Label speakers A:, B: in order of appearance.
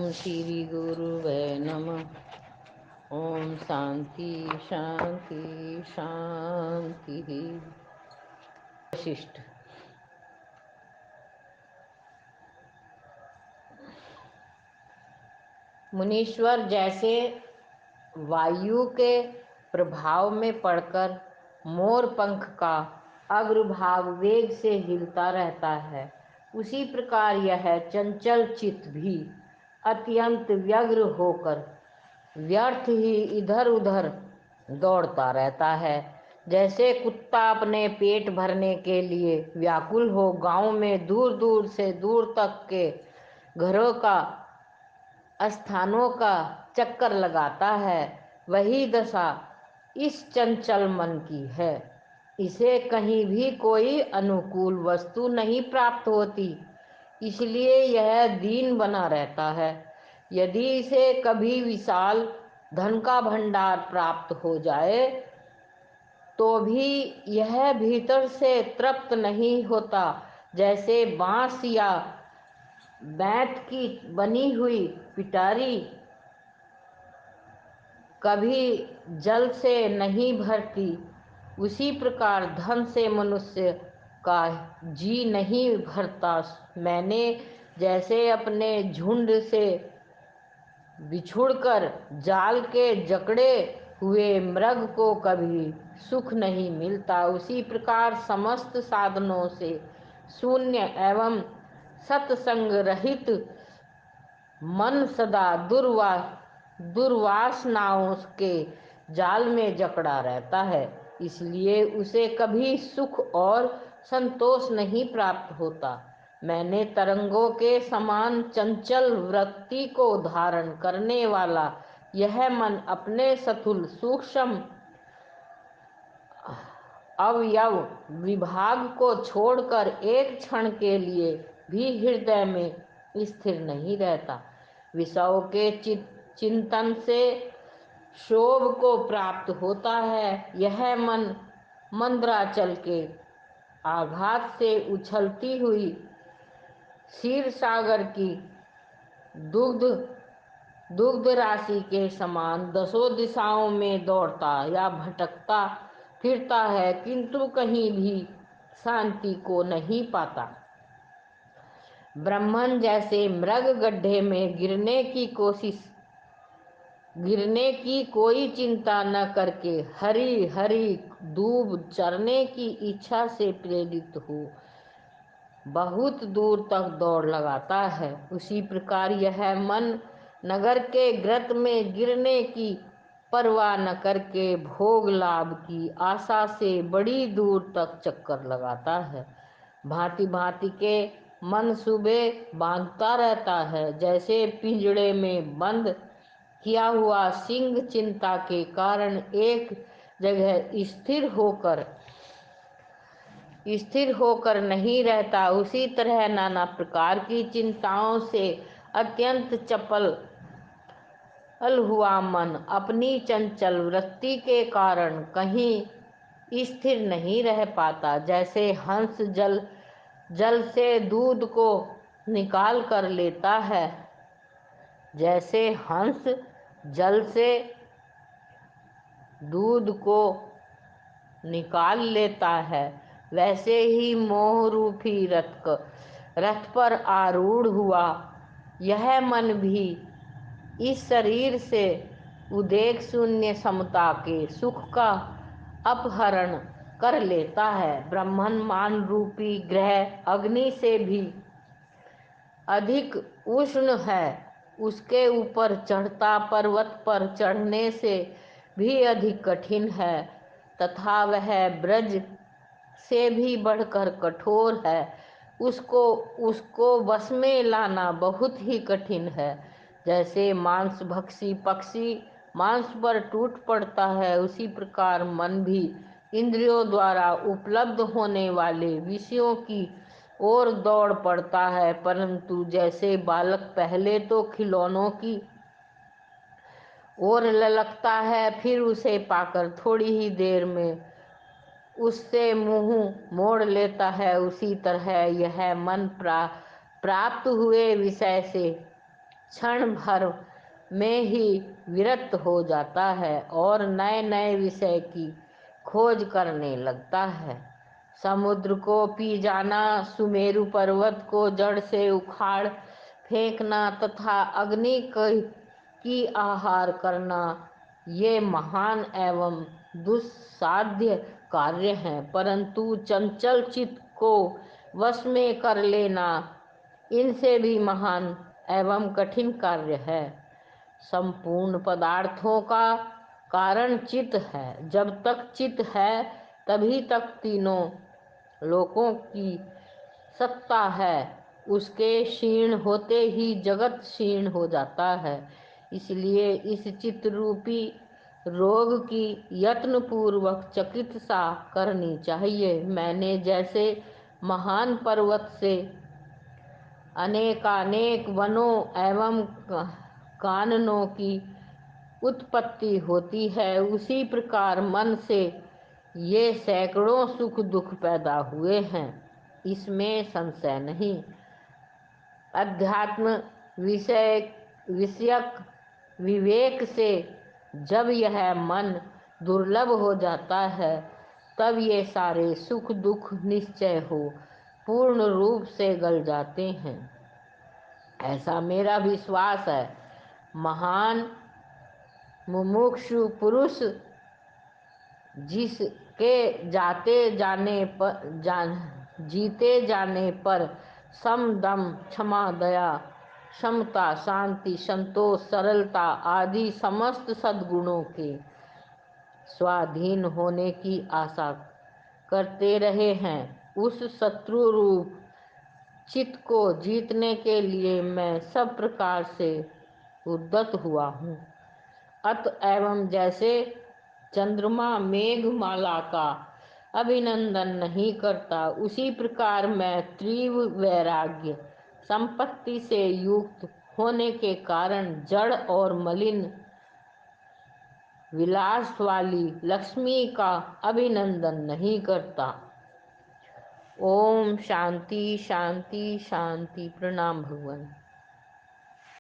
A: श्री गुरुवे नमः। ओम शांति शांति शांति। वशिष्ठ। मुनीश्वर जैसे वायु के प्रभाव में पड़कर मोर पंख का अग्रभाग वेग से हिलता रहता है, उसी प्रकार यह चंचल चित्त भी अत्यंत व्यग्र होकर व्यर्थ ही इधर उधर दौड़ता रहता है। जैसे कुत्ता अपने पेट भरने के लिए व्याकुल हो गांव में दूर दूर से दूर तक के घरों का स्थानों का चक्कर लगाता है, वही दशा इस चंचल मन की है। इसे कहीं भी कोई अनुकूल वस्तु नहीं प्राप्त होती, इसलिए यह दीन बना रहता है। यदि इसे कभी विशाल धन का भंडार प्राप्त हो जाए तो भी यह भीतर से तृप्त नहीं होता। जैसे बांस या बैत की बनी हुई पिटारी कभी जल से नहीं भरती, उसी प्रकार धन से मनुष्य का जी नहीं भरता। मैंने जैसे अपने झुंड से बिछुड़कर जाल के जकड़े हुए मृग को कभी सुख नहीं मिलता, उसी प्रकार समस्त साधनों से शून्य एवं सत्संग रहित मन सदा दुर्वासनाओं के जाल में जकड़ा रहता है, इसलिए उसे कभी सुख और संतोष नहीं प्राप्त होता। मैंने तरंगों के समान चंचल वृत्ति को धारण करने वाला यह मन अपने स्थूल सूक्ष्म अवयव विभाग को छोड़कर एक क्षण के लिए भी हृदय में स्थिर नहीं रहता। विषयों के चिंतन से शोभ को प्राप्त होता है। यह मन मंद्राचल के आघात से उछलती हुई क्षीर सागर की दुग्ध राशि के समान दसों दिशाओं में दौड़ता या भटकता फिरता है, किंतु कहीं भी शांति को नहीं पाता। ब्राह्मण जैसे मृग गड्ढे में गिरने की कोई चिंता न करके हरी हरी दूब चरने की इच्छा से प्रेरित हो बहुत दूर तक दौड़ लगाता है, उसी प्रकार यह मन नगर के गर्त में गिरने की परवाह न करके भोग लाभ की आशा से बड़ी दूर तक चक्कर लगाता है। भांति भांति के मनसूबे बांधता रहता है। जैसे पिंजड़े में बंद किया हुआ सिंह चिंता के कारण एक जगह स्थिर होकर नहीं रहता, उसी तरह नाना प्रकार की चिंताओं से अत्यंत चपल हुआ मन अपनी चंचल वृत्ति के कारण कहीं स्थिर नहीं रह पाता। जैसे हंस जल से दूध को निकाल कर लेता है, जैसे हंस जल से दूध को निकाल लेता है, वैसे ही मोह रूपी रथ पर आरूढ़ हुआ यह मन भी इस शरीर से उदेक शून्य समता के सुख का अपहरण कर लेता है। ब्रह्मन मान रूपी ग्रह अग्नि से भी अधिक उष्ण है, उसके ऊपर चढ़ता पर्वत पर चढ़ने से भी अधिक कठिन है, तथा वह ब्रज से भी बढ़कर कठोर है। उसको बस में लाना बहुत ही कठिन है। जैसे मांस भक्षी पक्षी मांस पर टूट पड़ता है, उसी प्रकार मन भी इंद्रियों द्वारा उपलब्ध होने वाले विषयों की ओर दौड़ पड़ता है, परंतु जैसे बालक पहले तो खिलौनों की ओर ललकता है, फिर उसे पाकर थोड़ी ही देर में उससे मुंह मोड़ लेता है, उसी तरह यह मन प्राप्त हुए विषय से क्षण भर में ही विरक्त हो जाता है और नए नए विषय की खोज करने लगता है। समुद्र को पी जाना, सुमेरु पर्वत को जड़ से उखाड़ फेंकना तथा अग्नि की आहार करना, ये महान एवं दुस्साध्य कार्य हैं, परंतु चंचल चित्त को वश में कर लेना इनसे भी महान एवं कठिन कार्य है। संपूर्ण पदार्थों का कारण चित्त है। जब तक चित्त है तभी तक तीनों लोकों की सत्ता है। उसके क्षीण होते ही जगत क्षीण हो जाता है। इसलिए इस चित्त रूपी रोग की यत्न पूर्वक चिकित्सा करनी चाहिए। मैंने जैसे महान पर्वत से अनेकानेक वनों एवं काननों की उत्पत्ति होती है, उसी प्रकार मन से ये सैकड़ों सुख दुख पैदा हुए हैं, इसमें संशय नहीं। अध्यात्म विषयक विवेक से जब यह मन दुर्लभ हो जाता है, तब ये सारे सुख दुख निश्चय हो पूर्ण रूप से गल जाते हैं, ऐसा मेरा विश्वास है। महान मुमुक्षु पुरुष जिसके जीते जाने पर सम दम क्षमा दया समता शांति संतोष सरलता आदि समस्त सद्गुणों के स्वाधीन होने की आशा करते रहे हैं, उस शत्रु रूप चित्त को जीतने के लिए मैं सब प्रकार से उद्यत हुआ हूँ। अतएव जैसे चंद्रमा मेघमाला का अभिनंदन नहीं करता, उसी प्रकार मैं तीव्र वैराग्य संपत्ति से युक्त होने के कारण जड़ और मलिन विलास वाली लक्ष्मी का अभिनंदन नहीं करता। ओम शांति शांति शांति। प्रणाम भगवान।